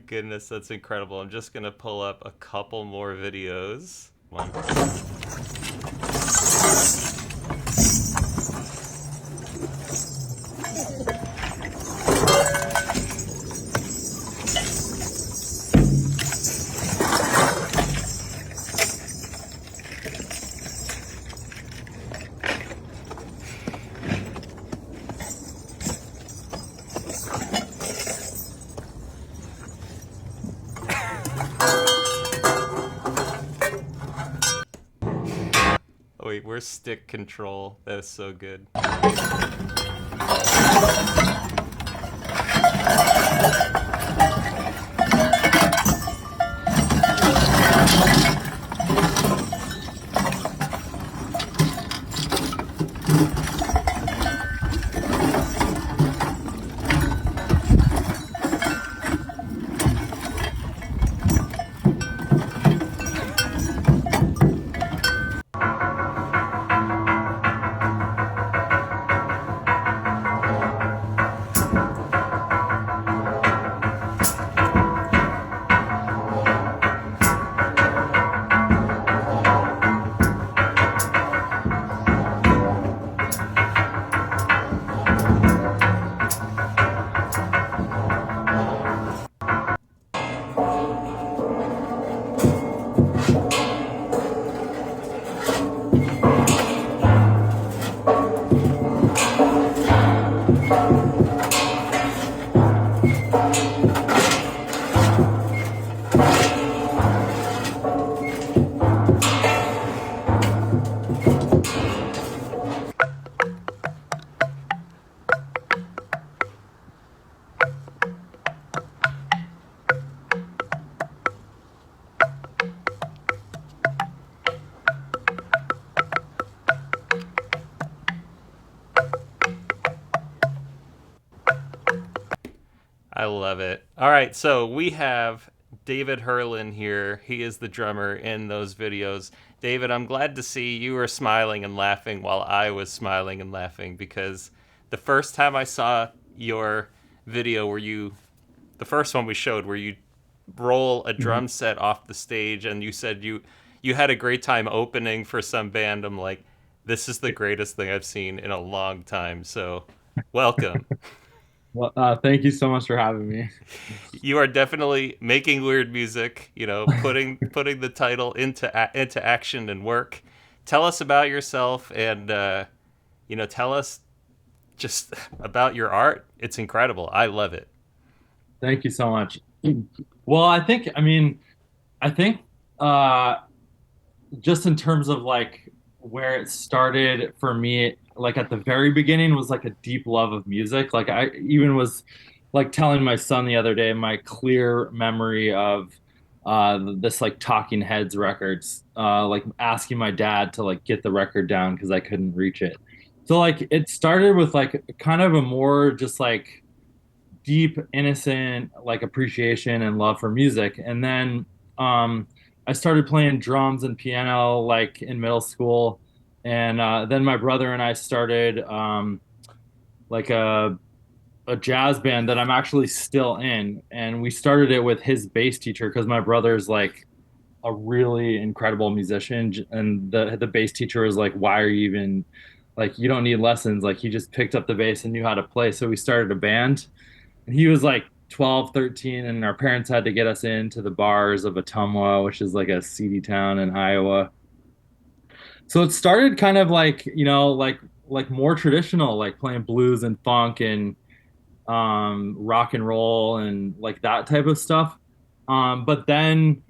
goodness, that's incredible. I'm just gonna pull up a couple more videos. One. Oh wait, where's stick control? That is so good. I love it. All right, so we have David Hurlin here. He is the drummer in those videos. David, I'm glad to see you were smiling and laughing while I was smiling and laughing, because the first time I saw your video where you, the first one we showed, where you roll a drum set off the stage and you said you had a great time opening for some band, I'm like, this is the greatest thing I've seen in a long time. So welcome. Well, thank you so much for having me. You are definitely making weird music, you know, putting the title into action and work. Tell us about yourself, and you know, tell us just about your art. It's incredible. I love it. Thank you so much. Well, I think uh, just in terms of like where it started for me, like at the very beginning was like a deep love of music. Like I even was like telling my son the other day my clear memory of this like Talking Heads records, like asking my dad to like get the record down because I couldn't reach it. So like it started with like kind of a more just like deep, innocent like appreciation and love for music. And then I started playing drums and piano like in middle school. And then my brother and I started like a jazz band that I'm actually still in. And we started it with his bass teacher because my brother's like a really incredible musician. And the bass teacher was like, why are you even like, you don't need lessons. Like he just picked up the bass and knew how to play. So we started a band. And he was like 12, 13, and our parents had to get us into the bars of Atumwa, which is like a seedy town in Iowa. So it started kind of like, like more traditional, like playing blues and funk and rock and roll and like that type of stuff. But then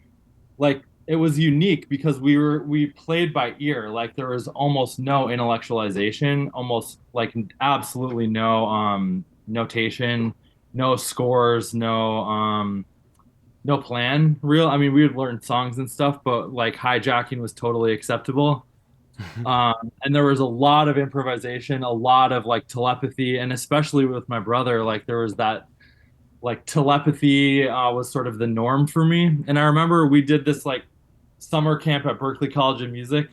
like it was unique because we played by ear. Like there was almost no intellectualization, almost like absolutely no notation, no scores, no plan real. I mean, we would learn songs and stuff, but like hijacking was totally acceptable. And there was a lot of improvisation, a lot of like telepathy, and especially with my brother, like there was that like telepathy was sort of the norm for me. And I remember we did this like summer camp at Berklee College of Music,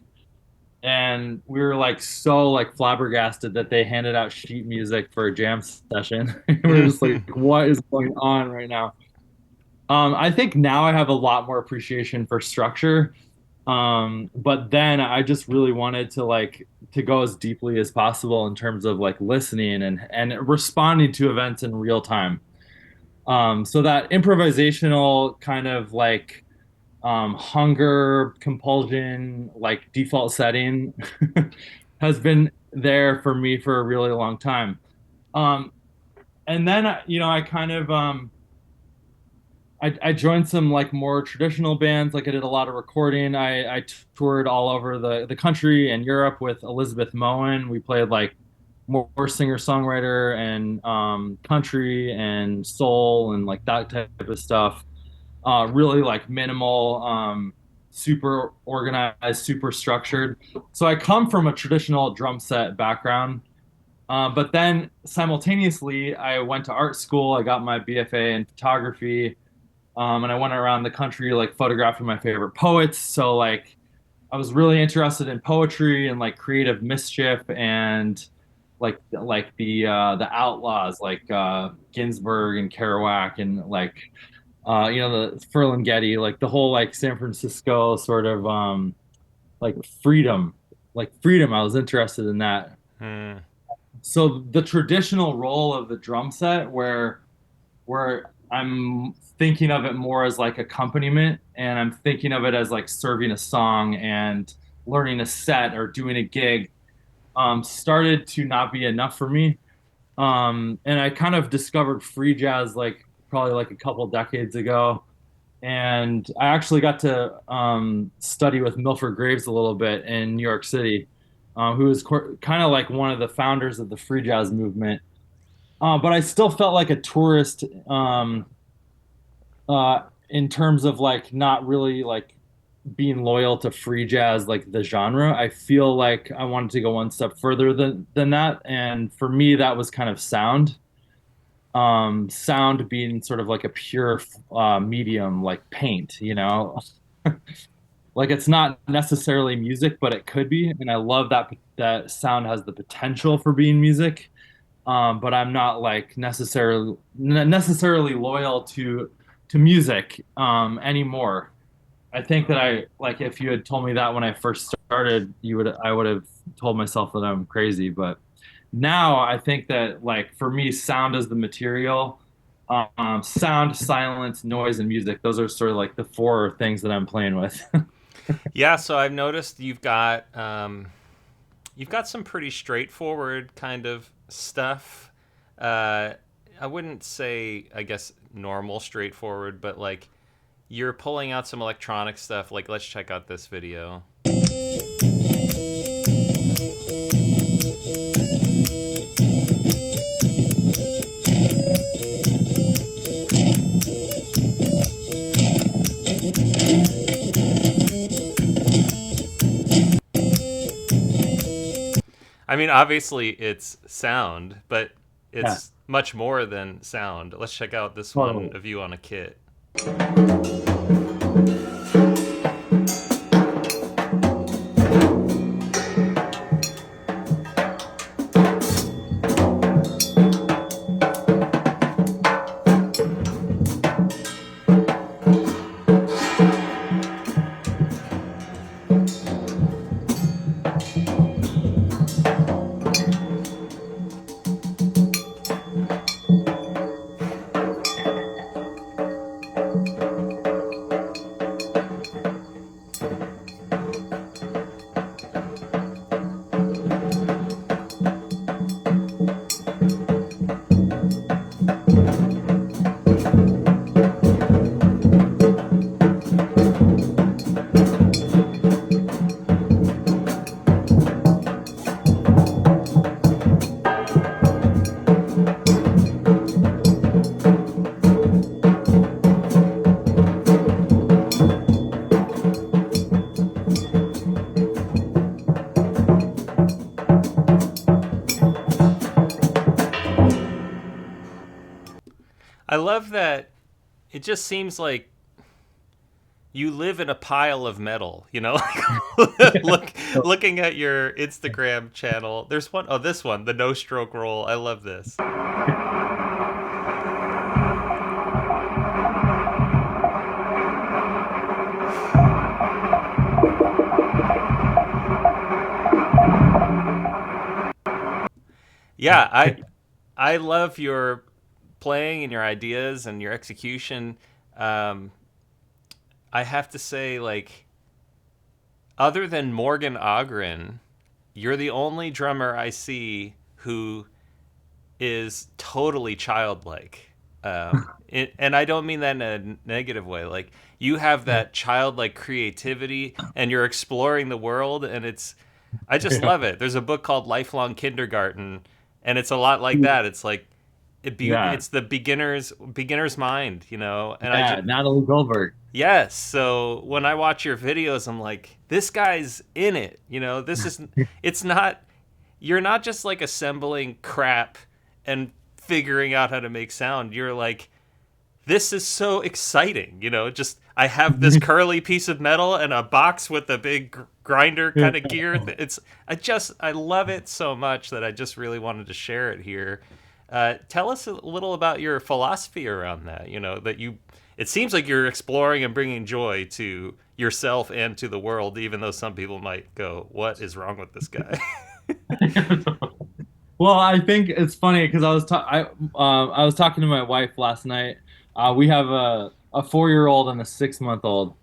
and we were like so like flabbergasted that they handed out sheet music for a jam session. We were just like, what is going on right now? I think now I have a lot more appreciation for structure. But then I just really wanted to to go as deeply as possible in terms of like listening and responding to events in real time. So that improvisational kind of hunger, compulsion, like default setting has been there for me for a really long time. Um, and then I kind of I joined some like more traditional bands. Like I did a lot of recording. I toured all over the country and Europe with Elizabeth Moen. We played like more singer-songwriter and country and soul and like that type of stuff. Really like minimal, super organized, super structured. So I come from a traditional drum set background. But then simultaneously, I went to art school. I got my BFA in photography, and I went around the country like photographing my favorite poets. So like I was really interested in poetry and like creative mischief and the outlaws like Ginsberg and Kerouac and the Ferlinghetti, like the whole like San Francisco sort of like freedom, like freedom. I was interested in that. Hmm. So the traditional role of the drum set where I'm thinking of it more as like accompaniment and I'm thinking of it as like serving a song and learning a set or doing a gig, started to not be enough for me. And I kind of discovered free jazz like probably like a couple decades ago. And I actually got to study with Milford Graves a little bit in New York City, who was kind of like one of the founders of the free jazz movement. But I still felt like a tourist, in terms of like not really like being loyal to free jazz, like the genre. I feel like I wanted to go one step further than that, and for me, that was kind of sound. Sound being sort of like a pure medium, like paint, you know. Like it's not necessarily music, but it could be, and I love that sound has the potential for being music. But I'm not like necessarily loyal to music anymore. I think that I like if you had told me that when I first started, you would I would have told myself that I'm crazy. But now I think that like for me, sound is the material. Sound, silence, noise, and music. Those are sort of like the four things that I'm playing with. Yeah, so I've noticed you've got some pretty straightforward kind of stuff. Uh, I wouldn't say, I guess, normal straightforward, but like you're pulling out some electronic stuff. Like, let's check out this video. I mean, obviously it's sound, but Yeah, it's much more than sound. Let's check out this one totally. of you on a kit. I love that it just seems like you live in a pile of metal, you know? Looking at your Instagram channel, there's one, oh, this one, the no stroke roll. I love this. Yeah, I love your playing and your ideas and your execution. Um, I have to say, like, other than Morgan Ogren, you're the only drummer I see who is totally childlike. And I don't mean that in a negative way. Like, you have that childlike creativity and you're exploring the world, and I just love it. There's a book called Lifelong Kindergarten, and it's a lot like that. It's like, Yeah, it's the beginner's mind, you know. And I just yeah, Natalie Goldberg. yes. So when I watch your videos, I'm like, this guy's in it. You know, it's not, you're not just like assembling crap and figuring out how to make sound. You're like, this is so exciting. You know, just, I have this curly piece of metal and a box with a big grinder kind of gear. I love it so much that I just really wanted to share it here. Tell us a little about your philosophy around that. You know, it seems like you're exploring and bringing joy to yourself and to the world, even though some people might go, "What is wrong with this guy?" Well, I think it's funny because I was talking to my wife last night. We have a 4-year-old and a 6 month old.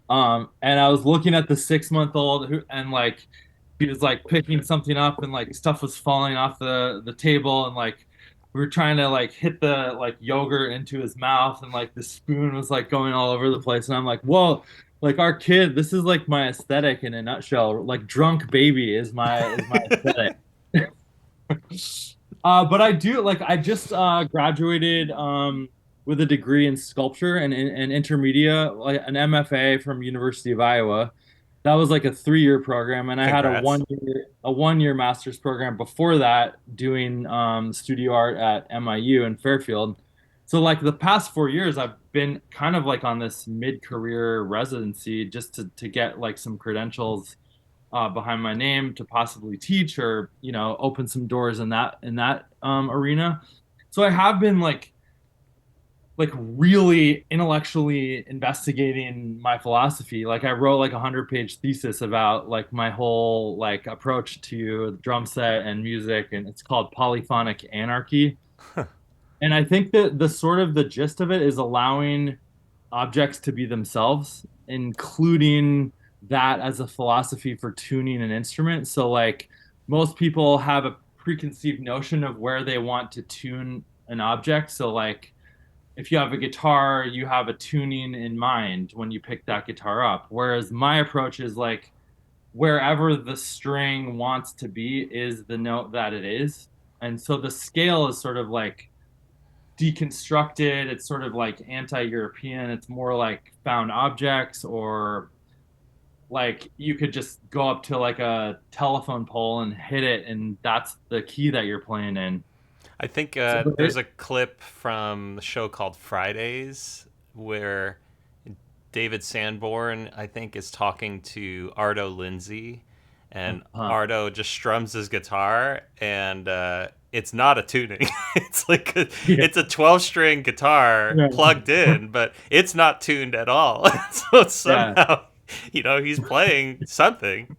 And I was looking at the 6 month old who and like he was like picking something up and like stuff was falling off the table and like we were trying to like hit the like yogurt into his mouth and like the spoon was like going all over the place and I'm like, whoa, like our kid, this is like my aesthetic in a nutshell. Like drunk baby is my aesthetic. But I do like I just graduated with a degree in sculpture and intermedia, like an MFA from University of Iowa. That was like a 3-year program, and I had Congrats. a 1 year master's program before that doing studio art at MIU in Fairfield. So like the past 4 years, I've been kind of like on this mid-career residency just to get like some credentials behind my name to possibly teach or open some doors in that arena. So I have been like really intellectually investigating my philosophy. Like I wrote like 100-page thesis about like my whole like approach to the drum set and music, and it's called Polyphonic Anarchy. And I think that the sort of the gist of it is allowing objects to be themselves, including that as a philosophy for tuning an instrument. So, like, most people have a preconceived notion of where they want to tune an object. So, like, if you have a guitar, you have a tuning in mind when you pick that guitar up. Whereas my approach is like, wherever the string wants to be is the note that it is. And so the scale is sort of like deconstructed. It's sort of like anti-European. It's more like found objects, or like you could just go up to like a telephone pole and hit it, and that's the key that you're playing in. I think So there's a clip from the show called Fridays where David Sanborn, I think, is talking to Ardo Lindsay, and huh. Ardo just strums his guitar, and it's not a tuning. It's like Yeah. it's a 12-string guitar Yeah. plugged in, but it's not tuned at all. So Yeah. somehow, he's playing something,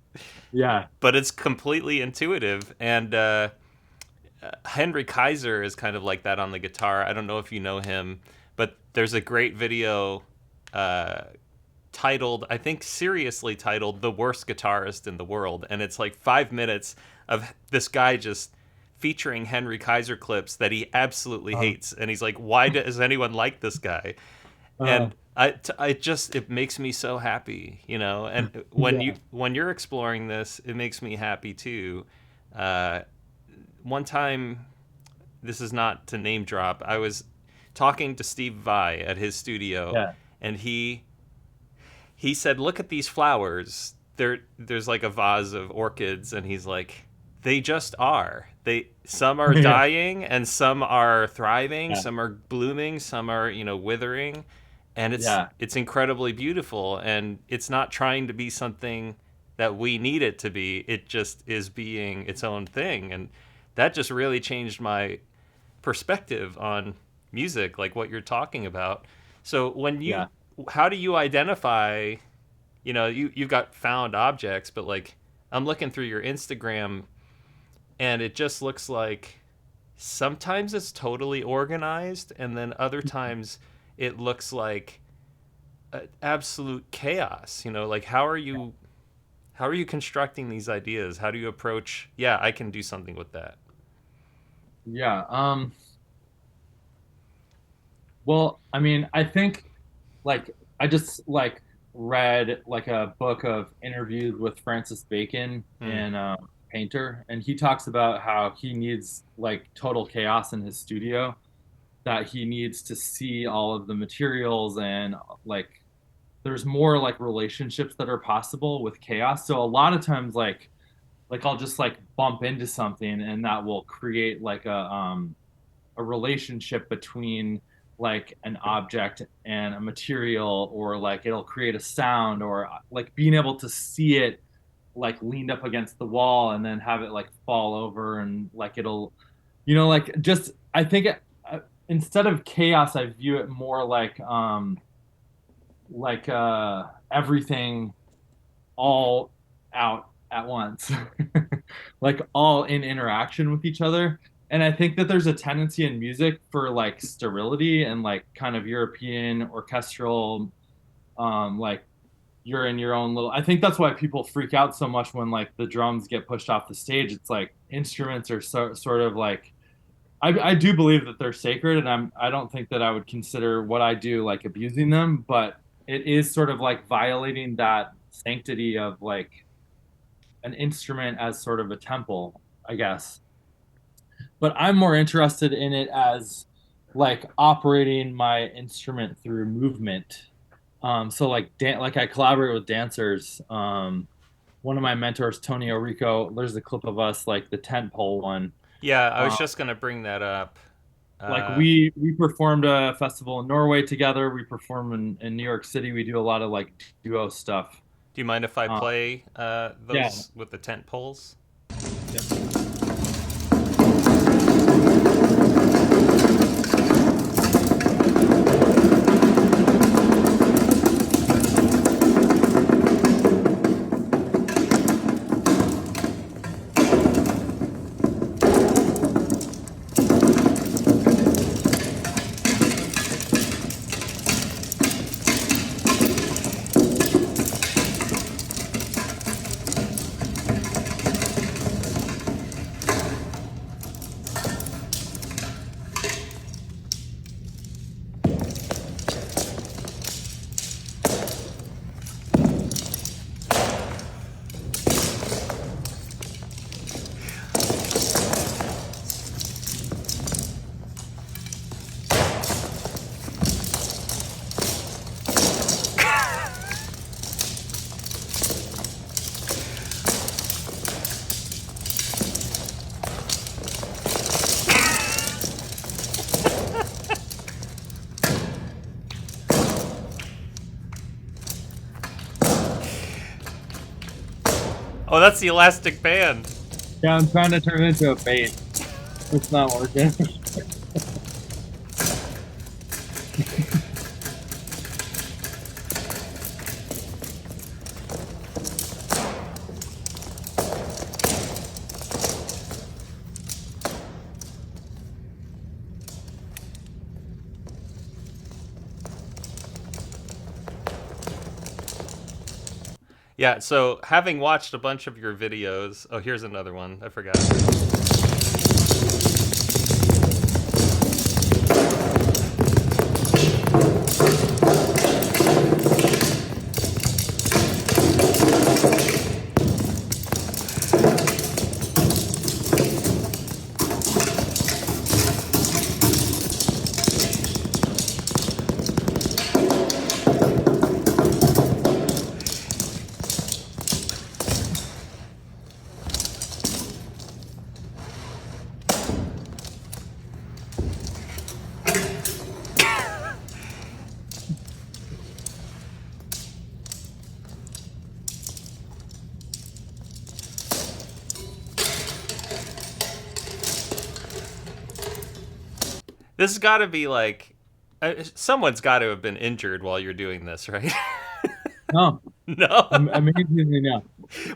Yeah. but it's completely intuitive. And Henry Kaiser is kind of like that on the guitar. I don't know if you know him, but there's a great video uh, titled, I think seriously titled, "The Worst Guitarist in the World." And it's like 5 minutes of this guy just featuring Henry Kaiser clips that he absolutely Uh, hates. And he's like, why does anyone like this guy? uh, And it makes me so happy, you know. And yeah. when you're exploring this, it makes me happy too. Uh, One time, this is not to name drop, I was talking to Steve Vai at his studio, Yeah. and he said, "Look at these flowers. There's like a vase of orchids," and he's like, "They just are. Some are Yeah. dying, and some are thriving. Yeah. Some are blooming. Some are withering, and Yeah. it's incredibly beautiful. And it's not trying to be something that we need it to be. It just is being its own thing." And that just really changed my perspective on music, like what you're talking about. So Yeah. how do you identify, you've got found objects, but like I'm looking through your Instagram and it just looks like sometimes it's totally organized, and then other times it looks like absolute chaos. Like how are you constructing these ideas? How do you approach, yeah, I can do something with that? Yeah. Well, I mean, I think like I just like read like a book of interviews with Francis Bacon Hmm. and painter, and he talks about how he needs like total chaos in his studio, that he needs to see all of the materials and like there's more like relationships that are possible with chaos. So a lot of times like I'll just like bump into something and that will create like a relationship between like an object and a material, or like it'll create a sound, or like being able to see it like leaned up against the wall and then have it like fall over, and like it'll like just I think instead of chaos I view it more like everything all out at once, like all in interaction with each other. And I think that there's a tendency in music for like sterility and like kind of European orchestral, like you're in your own little. I think that's why people freak out so much when like the drums get pushed off the stage. It's like instruments are sort of like I do believe that they're sacred, and I don't think that I would consider what I do like abusing them, but it is sort of like violating that sanctity of like an instrument as sort of a temple, I guess. But I'm more interested in it as like operating my instrument through movement. So like like I collaborate with dancers. One of my mentors, Tony Orico, there's a clip of us like the tent pole one. Yeah, I was Um, just gonna bring that up. like uh, we performed a festival in Norway together. We perform in New York City. We do a lot of like duo stuff. do you mind if I Uh, play yeah. those with the tent poles? Yeah. Oh, that's the elastic band. Yeah, I'm trying to turn it into a bait. It's not working. Yeah, so having watched a bunch of your videos, oh, here's another one. I forgot. This has got to be like someone's got to have been injured while you're doing this, right? No, No. amazingly no.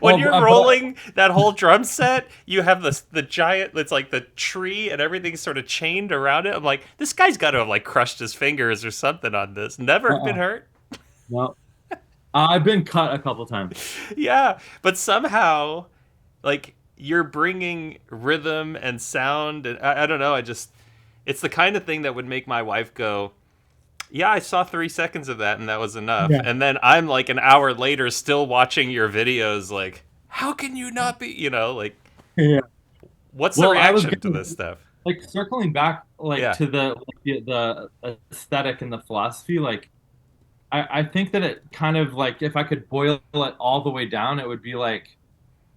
When Well, you're but rolling that whole drum set, you have the giant. It's like the tree, and everything's sort of chained around it. I'm like, this guy's got to have like crushed his fingers or something on this. Never been uh-uh, hurt. no, I've been cut a couple times. Yeah, but somehow, like you're bringing rhythm and sound, and I don't know. I just, it's the kind of thing that would make my wife go, "Yeah, I saw 3 seconds of that, and that was enough." Yeah, And then I'm like an hour later, still watching your videos, like, how can you not be? Like, yeah. what's the Well, I was reaction to getting this stuff? like circling back like Yeah, to the aesthetic and the philosophy. Like, I think that it kind of like if I could boil it all the way down, it would be like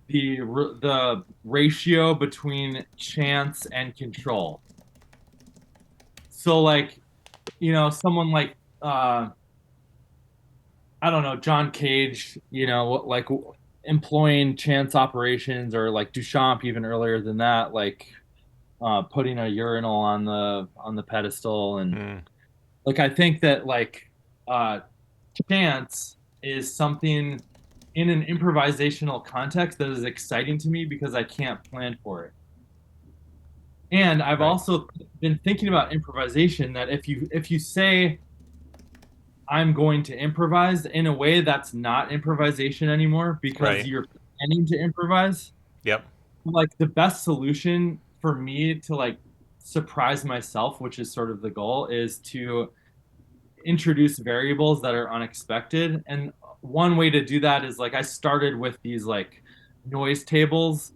the ratio between chance and control. So like, someone like I don't know, John Cage, like employing chance operations, or like Duchamp even earlier than that, like putting a urinal on the pedestal. And mm, like I think that like uh chance is something in an improvisational context that is exciting to me because I can't plan for it. And I've right, also been thinking about improvisation, that if you say I'm going to improvise in a way, that's not improvisation anymore because right, you're planning to improvise. yep, Like the best solution for me to like surprise myself, which is sort of the goal, is to introduce variables that are unexpected. And one way to do that is like I started with these like noise tables.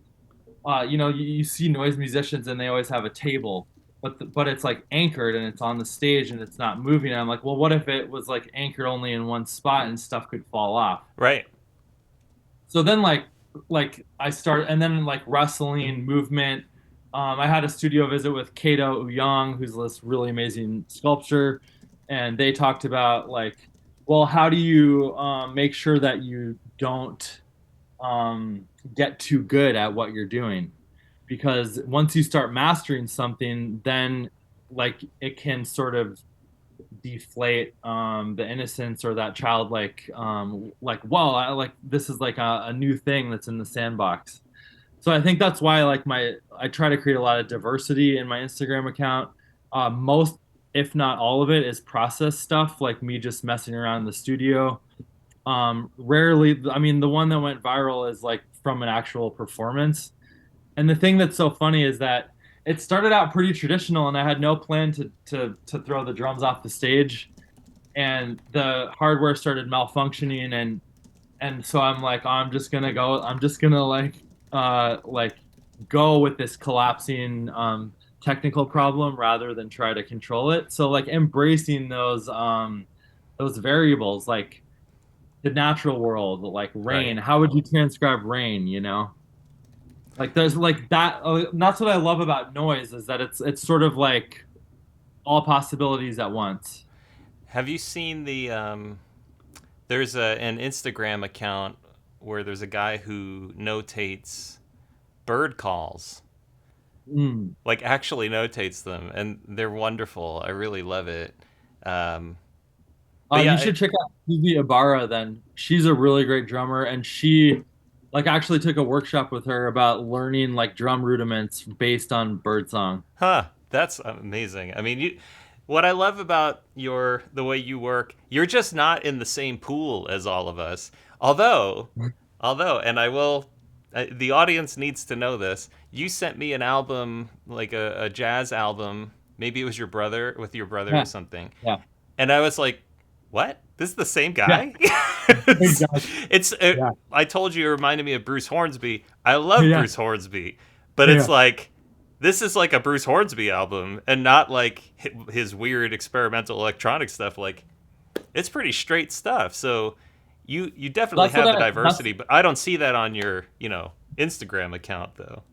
You see noise musicians and they always have a table, but it's like anchored and it's on the stage and it's not moving. And I'm like, well, what if it was like anchored only in one spot and stuff could fall off? right, So then like I start, and then like wrestling movement. I had a studio visit with Kato Uyong, who's this really amazing sculptor, and they talked about like, well, how do you make sure that you don't get too good at what you're doing? Because once you start mastering something, then like it can sort of deflate the innocence or that childlike like, well, like this is like a new thing that's in the sandbox. So I think that's why like I try to create a lot of diversity in my Instagram account. Most, if not all of it, is process stuff, like me just messing around in the studio. Rarely, I mean, the one that went viral is like from an actual performance. And the thing that's so funny is that it started out pretty traditional, and I had no plan to throw the drums off the stage, and the hardware started malfunctioning, and so I'm like, oh, I'm just gonna like go with this collapsing technical problem rather than try to control it. So like embracing those variables, like the natural world, like rain. right. How would you transcribe rain? Like there's like that. That's what I love about noise, is that it's sort of like all possibilities at once. Have you seen the? There's an Instagram account where there's a guy who notates bird calls, Mm. like actually notates them, and they're wonderful. I really love it. Um, but You yeah, should check out Suzy Ibarra then. She's a really great drummer, and she like actually took a workshop with her about learning like drum rudiments based on birdsong. huh? That's amazing. I mean, what I love about the way you work, you're just not in the same pool as all of us. Although, and I will, the audience needs to know this. You sent me an album, like a jazz album. Maybe it was with your brother or Yeah, something. yeah, And I was like, "What? This is the same yeah, guy?" it's, exactly. Yeah, I told you it reminded me of Bruce Hornsby. I love yeah, Bruce Hornsby, but it's yeah. like this is like a Bruce Hornsby album, and not like his weird experimental electronic stuff. Like it's pretty straight stuff. So you definitely That's what have the that's diversity, but I don't see that on your Instagram account though.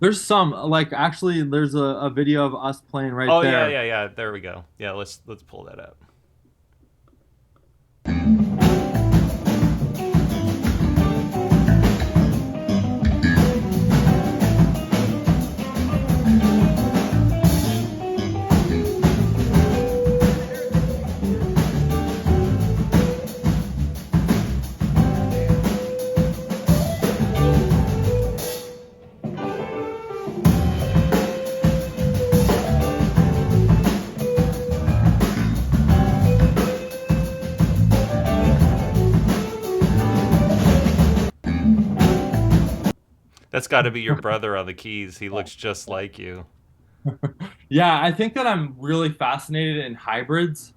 there's some like actually there's a video of us playing right Oh yeah, there. yeah, yeah. There we go. Yeah, let's pull that up. That's got to be your brother on the keys. He looks just like you. Yeah, I think that I'm really fascinated in hybrids.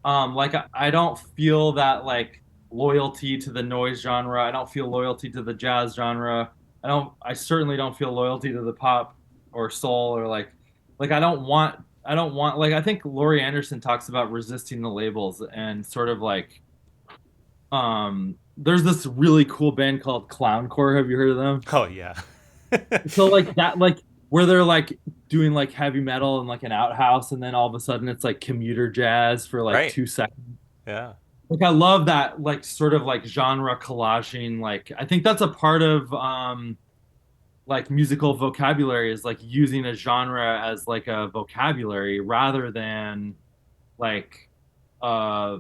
Like I don't feel that like loyalty to the noise genre. I don't feel loyalty to the jazz genre. I certainly don't feel loyalty to the pop or soul or like I don't want like I think Laurie Anderson talks about resisting the labels and sort of like there's this really cool band called Clowncore. Have you heard of them? Oh yeah. So like that like where they're like doing like heavy metal and like an outhouse and then all of a sudden it's like commuter jazz for like Right. 2 seconds. Yeah. Like I love that like sort of like genre collaging. Like I think that's a part of like musical vocabulary is like using a genre as like a vocabulary rather than like uh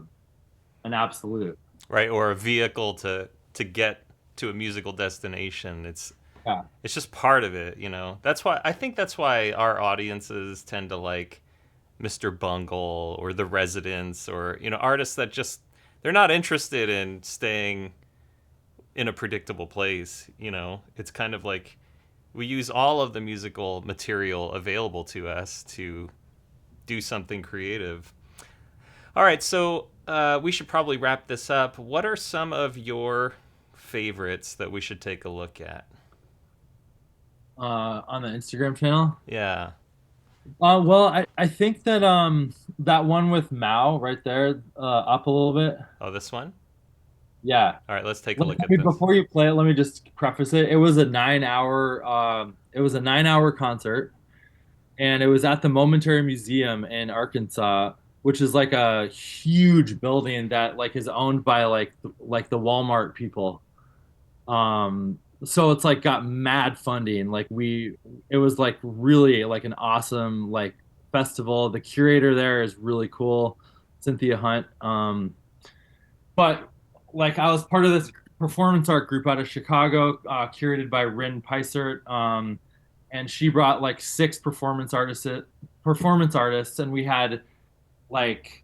an absolute. Right. Or a vehicle to get to a musical destination. Yeah. It's just part of it, That's why I think that's why our audiences tend to like Mr. Bungle or The Residents or artists that just they're not interested in staying in a predictable place. It's kind of like we use all of the musical material available to us to do something creative. All right, so we should probably wrap this up. What are some of your favorites that we should take a look at? On the Instagram channel. Yeah. Well, I think that that one with Mao right there, up a little bit. Oh, this one? Yeah. All right, let's take a look I at mean, this. before you play it, let me just preface it. It was a 9 hour concert, and it was at the Momentary Museum in Arkansas, which is like a huge building that like is owned by like the Walmart people. So it's like got mad funding. It was like really like an awesome like festival. The curator there is really cool, Cynthia Hunt. But like I was part of this performance art group out of Chicago, curated by Rin Peisert. And she brought like six performance artists, and we had like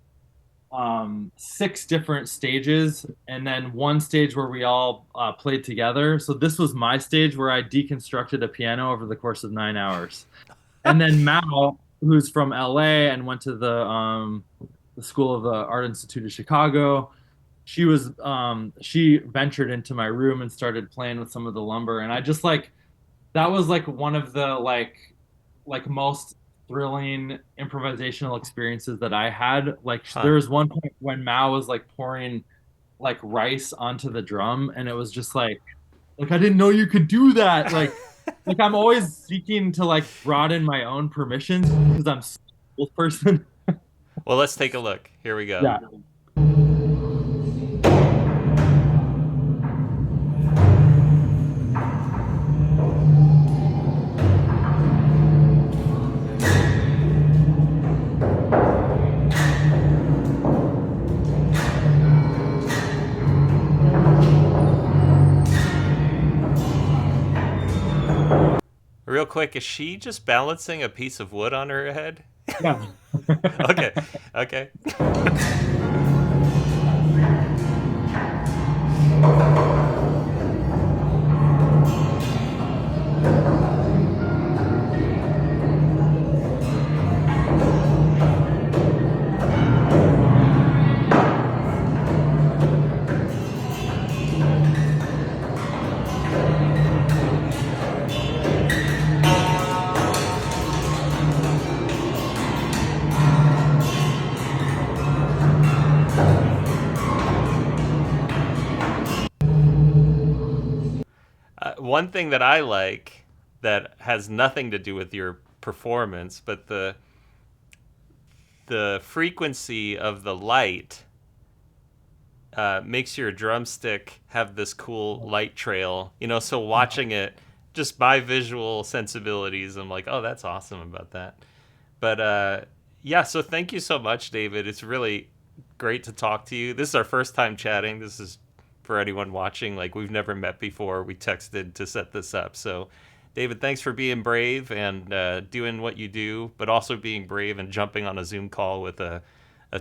six different stages, and then one stage where we all played together. So this was my stage where I deconstructed a piano over the course of 9 hours. And then Mao, who's from LA and went to the School of the Art Institute of Chicago, she ventured into my room and started playing with some of the lumber, and I just like that was like one of the like most thrilling improvisational experiences that I had. Like Huh. there was one point when Mao was like pouring like rice onto the drum, and it was just like I didn't know you could do that. Like I'm always seeking to like broaden my own permissions because I'm such a cool person. Well, let's take a look. Here we go. Yeah. Real quick, is she just balancing a piece of wood on her head? Yeah. Okay. Okay. One thing that I like that has nothing to do with your performance, but the frequency of the light makes your drumstick have this cool light trail. So watching it just by visual sensibilities, I'm like, oh, that's awesome about that. But yeah, so thank you so much, David. It's really great to talk to you. This is our first time chatting. This is for anyone watching. Like, we've never met before. We texted to set this up. So, David, thanks for being brave and doing what you do, but also being brave and jumping on a Zoom call with a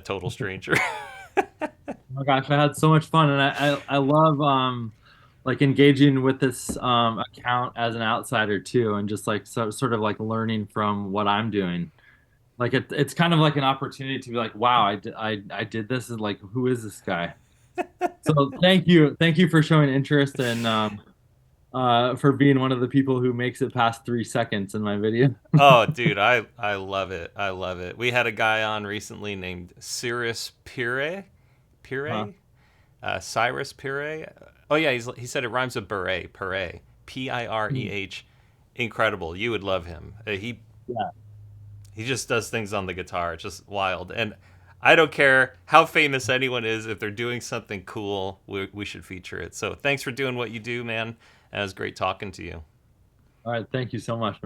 total stranger. Oh my gosh, I had so much fun, and I love like engaging with this account as an outsider too, and just like sort of like learning from what I'm doing. Like it's kind of like an opportunity to be like, wow, I did this, and like, who is this guy? So thank you for showing interest and for being one of the people who makes it past 3 seconds in my video. Oh, dude, I love it. I love it. We had a guy on recently named Cyrus Uh, Pire, Cyrus Pire. Oh yeah, he said it rhymes with beret, Pire, Pireh. Incredible. You would love him. yeah. He just does things on the guitar. It's just wild. And I don't care how famous anyone is. If they're doing something cool, we should feature it. So thanks for doing what you do, man. And it was great talking to you. All right. Thank you so much.